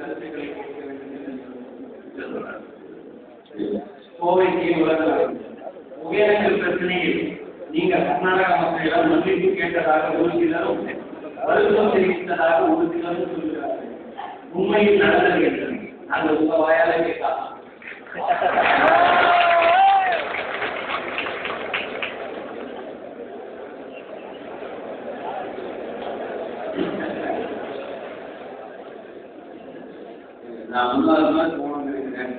கருத்துக்களை கேட்க வேண்டும் என்று கோவைக்கு ஒகேனக்கல் பிரச்சனையில் நீங்கள் கர்நாடக மக்களிடம் மன்னிப்பு கேட்டதாக ஒரு சிலரும் வருத்தம் தெரிவித்ததாக ஒரு சிலரும் சொல்கிறார்கள். உண்மையில் நடந்தது என்று நாங்கள் உங்க வாயால கேட்கலாம். நான் முன்னாள் மாதிரி போகணும்னு நினைக்கிறேன்.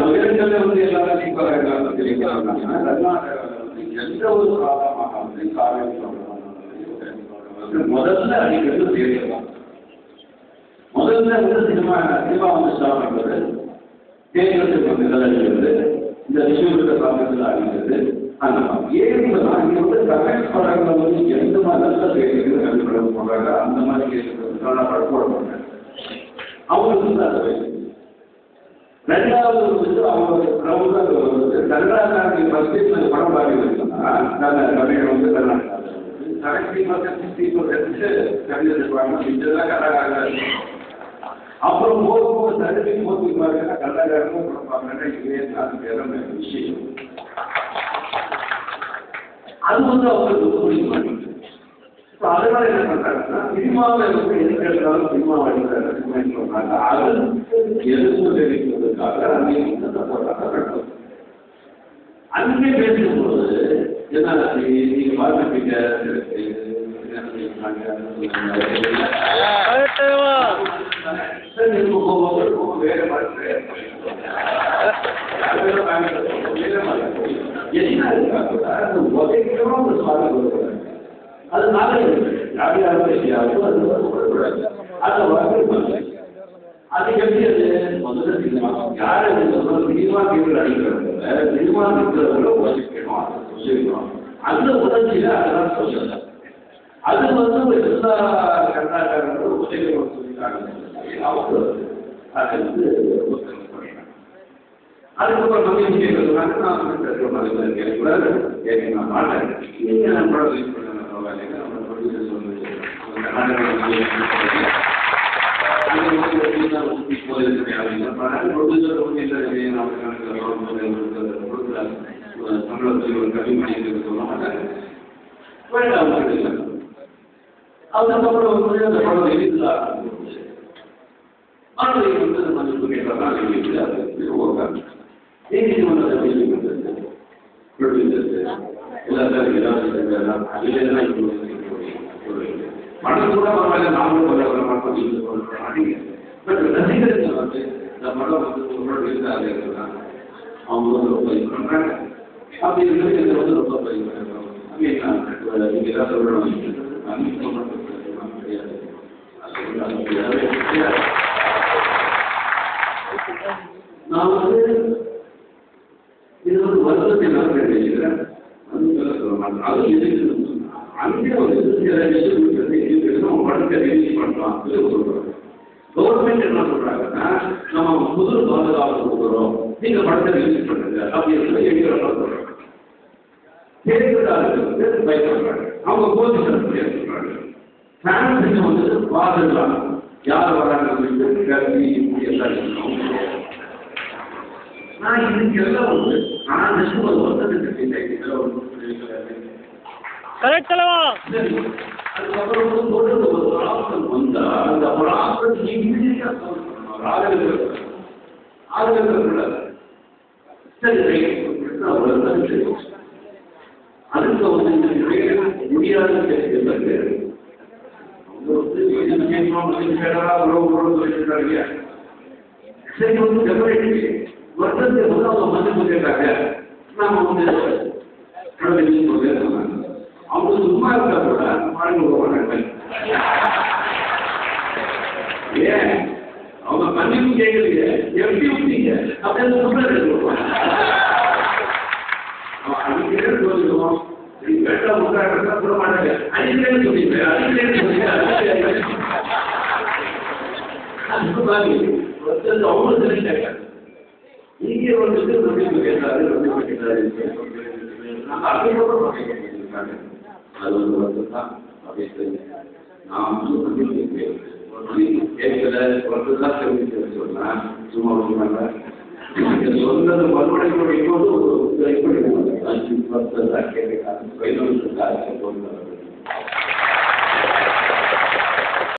ஒகேனக்கல்ல வந்து எல்லாரும் தீபாவளி தெரிவிக்கிறாங்க. எந்த ஒரு காரணமாக முதல்ல அடிக்கிறது தேர்தல். முதல்ல வந்து சினிமா வந்து ஸ்டார்ட் பண்றது தேர்தலுக்கு வந்து அடிக்கிறது, இந்த விஷயத்தை காரணத்தில் அடிக்கிறது. அந்த ஏன்னா இங்க வந்து தமிழ் படங்களை வந்து எந்த மாதிரி நல்ல தேர்தல் கல்விப்படம் போடுறாங்க, அந்த மாதிரி கேட்கறது படம் போட மாட்டாங்க. அவங்களுக்கு வந்து அதை வயசு. ரெண்டாவது வந்து அவங்க கர்நாடகாவுக்கு ஃபர்ஸ்ட் படம் பாடி வச்சோம்னா தமிழ் வந்து கர்நாடகா 70% கவிதை இருப்பாங்க. இதெல்லாம் கர்நாடகா இருக்கும். அப்புறம் போக சர்டிஃபிகேட் போட்டுருப்பாங்கன்னா கர்நாடகாவும் கொடுப்பாங்கன்னா இதே அது வேற விஷயம். அது வந்து அவங்களுக்கு புரிய மாட்டேங்குது. இப்போ அதனால என்ன பண்றாங்கன்னா சினிமாவில் வந்து எதுக்கு எடுத்தாலும் சினிமா அடிக்கிறாங்க சொன்னாங்க. அது எதிர்ப்பு தெரிவிக்கிறதுக்காக அங்கே அங்கே பேசும்போது என்ன நீங்க பார்த்துப்பீங்க அதனால யார் யாரும் பேசியாலும் அது எப்படி அது முதல்ல சினிமா யார் சினிமா தேர்தல் அடிக்கிறது சினிமா தேர்தல உதவிக்கணும் அந்த உதவியில அதெல்லாம் சொல்லல. அது வந்து எல்லா கர்நாடகாரங்களும் உதவி சொல்லிட்டாங்க. அவங்க அதை வந்து அதுக்கப்புறம் நம்ம கேட்கறதுனால நான் கேட்கக்கூடாது கேட்க நான் மாட்டேன். நீங்க நம்ம யூஸ் பண்ண நம்ம ப்ரொடியூசர் சொல்லி அதுக்கப்புறம் வந்து அந்த படம் வெளியில் ஆரம்பிச்சு வந்து மதிப்பு கேட்டால் படம் கூட பரவாயில்ல நாமளும் பரவாயில்ல பட் ரசிகர்கள் வந்து இந்த படம் வந்து இருந்தாங்க அவங்க வந்து ரொம்ப இது பண்றாங்க. அப்படி இருக்கிறது வந்து ரொம்ப பதிவு பண்ணுறோம். நீங்க ஏதாவது சொல்லணும் நான் வந்து இது வந்து வருத்தத்தை நான் நினைக்கிறேன். சொல்ல மாட்டேன். அது எதுக்கு அங்கே வந்து சில விஷயம் படத்தை ரிலீஸ் பண்ணலாம் சொல்றாங்க. கவர்மெண்ட் என்ன சொல்றாங்கன்னா நம்ம புது பாதுகாப்பு கொடுக்குறோம், நீங்க படத்தை ரிலீஸ் பண்ணுங்க அப்படின்னு சொல்லி சொல்றாங்க. தேர்தலாளர்கள் வந்து பயப்படுறாங்க. அவங்க போலீஸ் சொல்றாங்க ஃபேன்ஸுக்கு வந்து பாதுகாப்பு யார் வராங்க கல்வி எல்லாம். நான் இதுக்கு எல்லாம் வந்து நான் ஒரு வருஷத்துக்கு அதுக்கப்புறம் தொடர்ந்து ஒரு ப்ராப்ளம் வந்தா அந்த ப்ராப்ளம் அதுக்கு வந்து முடியாத கேட்கிறாங்க. சரி வந்து டெமரேட் வருஷத்துக்கு வந்து அவங்க மதிப்பு கேட்டாங்க. நாம வந்து அவங்க சும்மா இருந்தா கூட வாழ்ந்து போவாங்க. ஏன் அவங்க மன்னிப்பு கேட்கலையே எப்படி விட்டீங்க அப்படின்னு சொல்றாங்க. அவங்களும் தெரிஞ்சாங்க இங்கே வந்துட்டு ரொம்ப கேட்டாரு அதுக்கப்புறம் அது வந்து மட்டும்தான் அப்படின்னு நாம் கேட்கல ஒன்றுதான் தெரிவிக்க சொன்னா சும்மா சொன்னாங்க சொன்னது மறுபடியும் இப்போது 5 10 கேட்க 15 போட்டு